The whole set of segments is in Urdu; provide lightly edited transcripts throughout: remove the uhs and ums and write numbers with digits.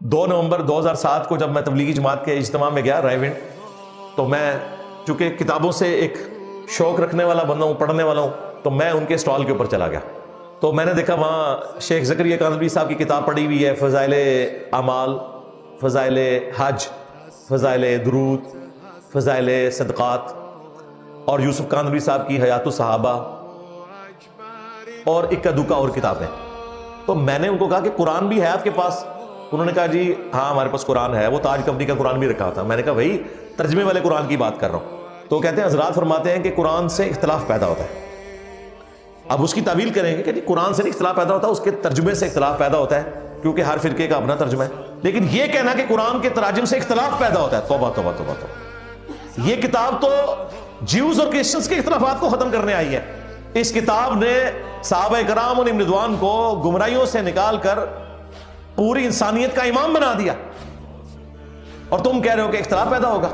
نومبر 2007 کو جب میں تبلیغی جماعت کے اجتماع میں گیا رائے ونڈ، تو میں چونکہ کتابوں سے ایک شوق رکھنے والا بندہ ہوں، پڑھنے والا ہوں، تو میں ان کے سٹال کے اوپر چلا گیا. تو میں نے دیکھا وہاں شیخ زکریا کاندھلوی صاحب کی کتاب پڑھی ہوئی ہے، فضائل اعمال، فضائل حج، فضائل درود، فضائل صدقات، اور یوسف کاندھلوی صاحب کی حیات الصحابہ، اور اکا دکا اور کتابیں. تو میں نے ان کو کہا کہ قرآن بھی ہے آپ کے پاس؟ انہوں نے کہا جی ہاں ہمارے پاس قرآن ہے. وہ تاج کمپنی کا قرآن بھی رکھا تھا. میں نے کہا بھائی ترجمے والے قرآن کی بات کر رہا ہوں. تو کہتے ہیں حضرات فرماتے ہیں کہ قرآن سے اختلاف پیدا ہوتا ہے. اب اس کی تعویل کریں گے کہ قرآن سے نہیں اختلاف پیدا ہوتا، اس کے ترجمے سے اختلاف پیدا ہوتا ہے، کیونکہ ہر فرقے کا اپنا ترجمہ ہے. لیکن یہ کہنا کہ قرآن کے تراجم سے اختلاف پیدا ہوتا ہے، توبہ توبہ توبہ توبہ. یہ کتاب تو جیوز اور کرسچنز کے اختلافات کو ختم کرنے آئی ہے. اس کتاب نے صحابہ کرام اور رضوان کو گمراہیوں سے نکال کر پوری انسانیت کا امام بنا دیا، اور تم کہہ رہے ہو کہ اختلاف پیدا ہوگا.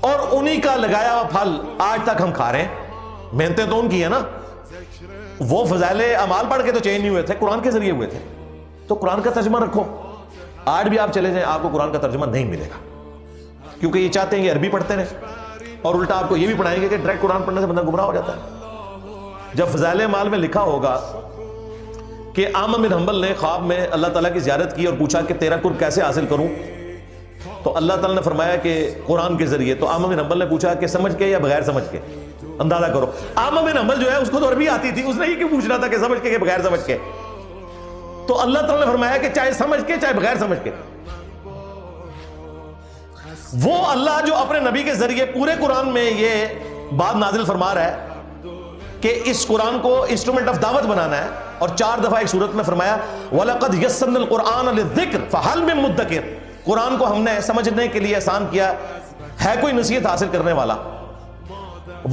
اور انہی کا لگایا ہوا پھل آج تک ہم کھا رہے ہیں. محنتیں تو ان کی ہیں نا. وہ فضائل اعمال پڑھ کے تو چینج نہیں ہوئے تھے، قرآن کے ذریعے ہوئے تھے. تو قرآن کا ترجمہ رکھو. آج بھی آپ چلے جائیں آپ کو قرآن کا ترجمہ نہیں ملے گا، کیونکہ یہ چاہتے ہیں کہ عربی پڑھتے رہیں، اور الٹا آپ کو یہ بھی پڑھائیں گے کہ ڈائریکٹ قرآن پڑھنے سے بندہ گمراہ ہو جاتا ہے. جب فضائل اعمال میں لکھا ہوگا کہ احمد بن حنبل نے خواب میں اللہ تعالیٰ کی زیارت کی اور پوچھا کہ تیرا قرب کیسے حاصل کروں، تو اللہ تعالیٰ نے فرمایا کہ قرآن کے ذریعے. تو احمد بن حنبل نے پوچھا کہ سمجھ کے یا بغیر سمجھ کے؟ اندازہ کرو. احمد بن حنبل جو ہے اس کو تو عربی آتی تھی، اس نے یہ کیوں پوچھنا تھا کہ سمجھ کے کہ بغیر سمجھ کے؟ تو اللہ تعالیٰ نے فرمایا کہ چاہے سمجھ کے چاہے بغیر سمجھ کے. وہ اللہ جو اپنے نبی کے ذریعے پورے قرآن میں یہ بات نازل فرما رہا ہے کہ اس قرآن کو انسٹرومنٹ آف دعوت بنانا ہے، اور 4 دفعہ ایک صورت میں فرمایا وَلَقَدْ يَسَّرْنَا الْقُرْآنَ لِلذِّكْرِ فَهَلْ مِن مُدَّكِرٍ. قرآن کو ہم نے سمجھنے کے لیے آسان کیا، ہے کوئی نصیحت حاصل کرنے والا؟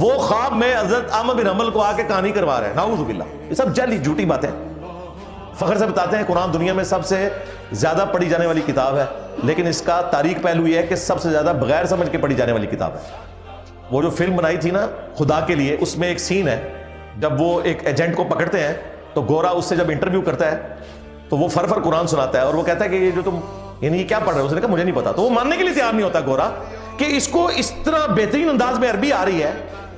وہ خواب میں حضرت احمد بن حنبل کو آ کے کہانی کروا رہے ہیں. نعوذ باللہ. یہ سب جعلی جھوٹی باتیں. فخر سے بتاتے ہیں قرآن دنیا میں سب سے زیادہ پڑھی جانے والی کتاب ہے، لیکن اس کا تاریخ پہلو یہ ہے کہ سب سے زیادہ بغیر سمجھ کے پڑھی جانے والی کتاب ہے. وہ جو فلم بنائی تھی نا خدا کے لیے، اس میں ایک سین ہے جب وہ ایک ایجنٹ کو پکڑتے ہیں تو گورا اس سے جب انٹرویو کرتا ہے تو وہ فر قرآن سناتا ہے، اور وہ کہتا ہے کہ یہ جو تم یعنی یہ کیا پڑھ رہے ہو؟ اس نے کہا مجھے نہیں پتا. تو وہ ماننے کے لیے تیار نہیں ہوتا گورا کہ اس کو اس طرح بہترین انداز میں عربی آ رہی ہے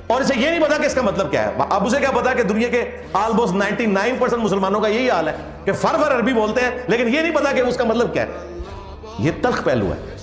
اور اسے یہ نہیں پتا کہ اس کا مطلب کیا ہے. اب اسے کیا پتا کہ دنیا کے آلموسٹ 99% مسلمانوں کا یہی حال ہے کہ فر عربی بولتے ہیں لیکن یہ نہیں پتا کہ اس کا مطلب کیا ہے. یہ تلخ پہلو ہے.